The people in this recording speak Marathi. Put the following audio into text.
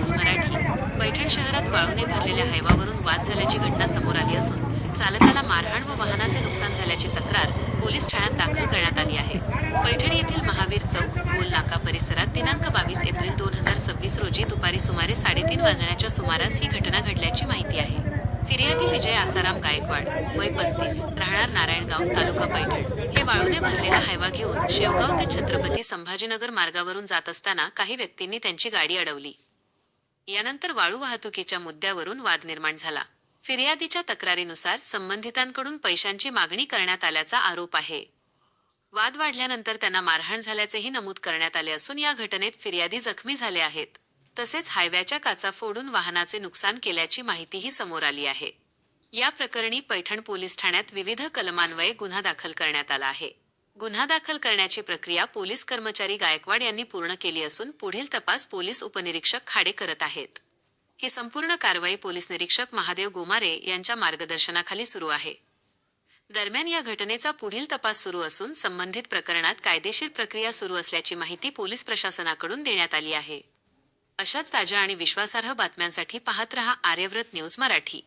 न्यूज मराठी। पैठण शहरात वाळूने भरलेल्या हायवावरून वाद झाल्याची घटना समोर आली असून चालकाला मारहाण व वाहनाचे नुकसान झाल्याची तक्रार पोलीस ठाण्यात दाखल करण्यात आली आहे। पैठण येथील महावीर चौक गोल नाका परिसरात दिनांक 22 एप्रिल 2026 रोजी दुपारी सुमारे 3:30 वाजण्याच्या सुमारास ही घटना घडल्याची माहिती आहे। फिर्यादी विजय आसाराम गायकवाड, वय 35, राहणार नारायणगाव, तालुका पैठण, हे वाळूने भरलेला हायवा घेऊन शेवगाव ते छत्रपती संभाजीनगर मार्गावरून जात असताना काही व्यक्तींनी त्यांची गाडी अडवली। यानंतर वाळू वाहतुकीच्या मुद्द्यावरून वाद निर्माण झाला। फिर्यादीच्या तक्रारीनुसार संबंधितांकडून पैशांची मागणी करण्यात आल्याचा आरोप आहे। वाद वाढल्यानंतर त्यांना मारहाण झाल्याचेही नमूद करण्यात आले असून या घटनेत फिर्यादी जखमी झाले आहेत। तसेच हायव्याच्या काचा फोडून वाहनाचे नुकसान केल्याची माहितीही समोर आली आहे। या प्रकरणी पैठण पोलीस ठाण्यात विविध कलमान्वये गुन्हा दाखल करण्यात आला आहे। गुन्हा दाखल करण्याची प्रक्रिया पोलीस कर्मचारी गायकवाड यांनी पूर्ण केली असून पुढील तपास पोलीस उपनिरीक्षक खाडे करत आहेत। ही संपूर्ण कारवाई पोलीस निरीक्षक महादेव गोमारे यांच्या मार्गदर्शनाखाली सुरू आहे। दरम्यान या घटनेचा पुढील तपास सुरू असून संबंधित प्रकरणात कायदेशीर प्रक्रिया सुरू असल्याची माहिती पोलीस प्रशासनाकडून देण्यात आली आहे। अशाच ताज्या आणि विश्वासार्ह बातम्यांसाठी पाहत रहा आर्यव्रत न्यूज मराठी।